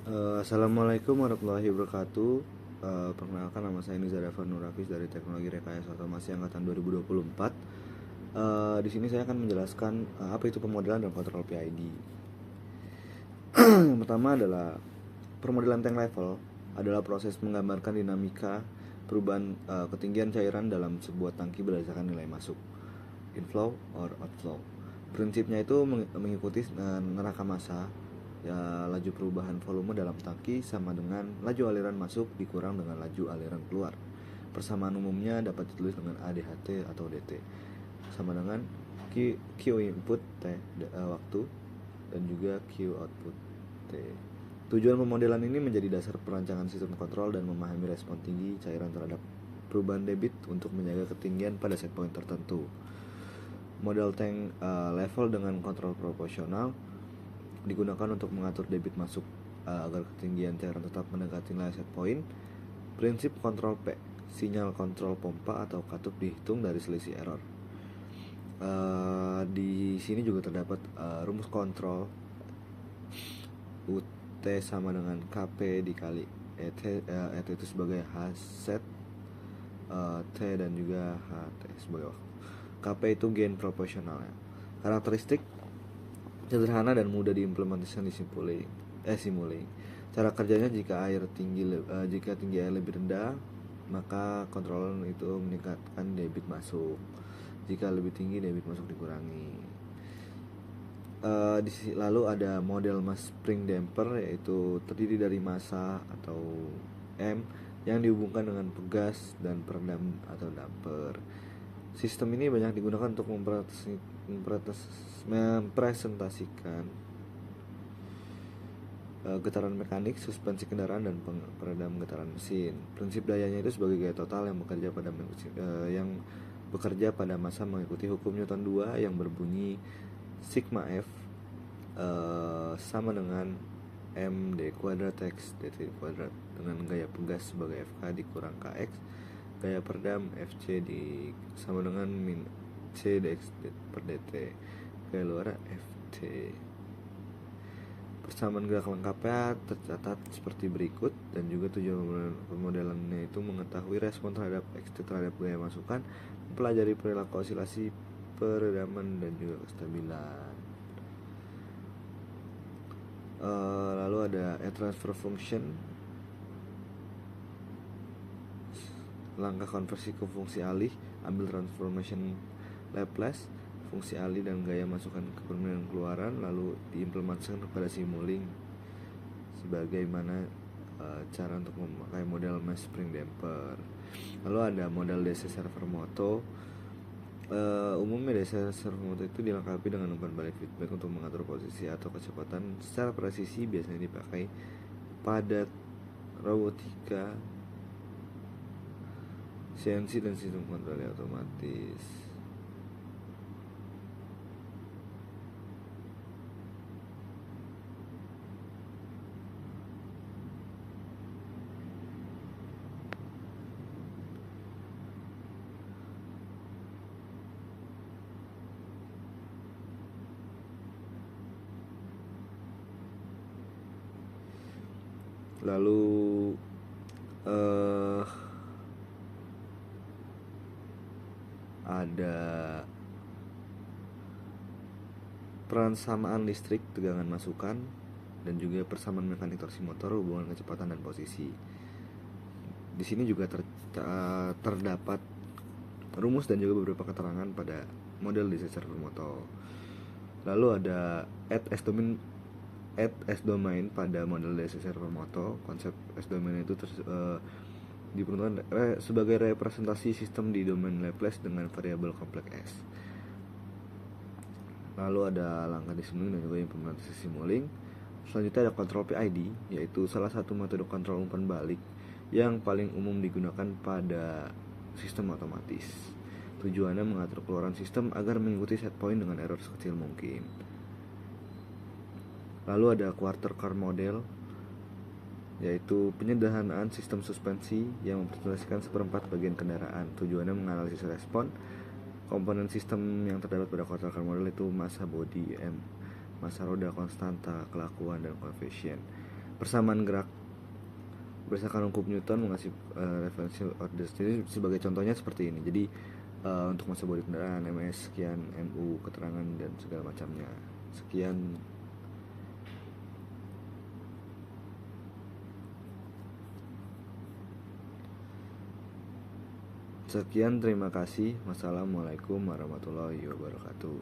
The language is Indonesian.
Assalamualaikum warahmatullahi wabarakatuh. Perkenalkan, nama saya Nizar Evan Nur Hafiz dari Teknologi Rekayasa Otomasi Angkatan 2024. Di sini saya akan menjelaskan apa itu pemodelan dan kontrol PID. Yang pertama adalah permodelan tank level adalah proses menggambarkan dinamika perubahan ketinggian cairan dalam sebuah tangki berdasarkan nilai masuk, inflow or outflow. Prinsipnya itu mengikuti neraka massa, ya, laju perubahan volume dalam tangki sama dengan laju aliran masuk dikurang dengan laju aliran keluar. Persamaan umumnya dapat ditulis dengan ADHT atau DT sama dengan Q input T waktu dan juga Q output T. Tujuan pemodelan ini menjadi dasar perancangan sistem kontrol dan memahami respon tinggi cairan terhadap perubahan debit untuk menjaga ketinggian pada set point tertentu. Model tank level dengan kontrol proporsional digunakan untuk mengatur debit masuk agar ketinggian cairan tetap mendekati nilai set point. Prinsip kontrol P, sinyal kontrol pompa atau katup dihitung dari selisih error. Di sini juga terdapat rumus kontrol UT sama dengan KP dikali ET itu sebagai H set, T dan juga HT sebagai waktu. KP itu gain proporsionalnya. Karakteristik sederhana dan mudah diimplementasikan di simulink. Cara kerjanya jika tinggi air lebih rendah, maka kontrol itu meningkatkan debit masuk. Jika lebih tinggi, debit masuk dikurangi. Lalu ada model mass spring damper, yaitu terdiri dari massa atau M yang dihubungkan dengan pegas dan peredam atau damper. Sistem ini banyak digunakan untuk mempresentasikan getaran mekanik, suspensi kendaraan, dan peredam getaran mesin. Prinsip dayanya itu sebagai gaya total yang bekerja pada massa mengikuti hukum Newton 2 yang berbunyi sigma F sama dengan md kuadrat x dt kuadrat, dengan gaya pegas sebagai Fk dikurang Kx, gaya peredam Fc sama dengan min C dx per dt, gaya luar Ft. Persamaan gerak lengkapnya tercatat seperti berikut, dan juga tujuan pemodelannya itu mengetahui respon terhadap Xt terhadap gaya masukan, mempelajari perilaku osilasi, peredaman, dan juga kestabilan. Lalu ada transfer function, langkah konversi ke fungsi alih, ambil transformation Laplace fungsi alih dan gaya masukan ke permainan keluaran, lalu diimplementasikan kepada simulink sebagaimana cara untuk memakai model mass spring damper. Lalu ada model DC server moto. Umumnya DC servo moto itu dilengkapi dengan umpan balik feedback untuk mengatur posisi atau kecepatan secara presisi, biasanya dipakai pada robotika, CNC, dan sistem kontrol otomatis. Lalu ada peran samaan listrik, tegangan masukan, dan juga persamaan mekanik torsi motor, hubungan kecepatan dan posisi. Di sini juga terdapat rumus dan juga beberapa keterangan pada model DC servo motor. Lalu ada add S-domain pada model DC servo motor. Konsep S-domain itu diperuntukkan sebagai representasi sistem di domain Laplace dengan variabel kompleks S. Lalu ada langkah di simulink dan juga implementasi simulink. Selanjutnya ada kontrol PID, yaitu salah satu metode kontrol umpan balik yang paling umum digunakan pada sistem otomatis. Tujuannya mengatur keluaran sistem agar mengikuti set point dengan error sekecil mungkin. Lalu ada quarter car model, yaitu penyederhanaan sistem suspensi yang mempresentasikan seperempat bagian kendaraan. Tujuannya menganalisis respon komponen sistem yang terdapat pada quarter car model, itu massa body M, massa roda konstanta, kelakuan, dan koefisien. Persamaan gerak berdasarkan hukum Newton mengasih referensi order. Jadi sebagai contohnya seperti ini. Jadi untuk massa bodi kendaraan ms sekian, mu keterangan dan segala macamnya sekian. Sekian, terima kasih. Wassalamualaikum warahmatullahi wabarakatuh.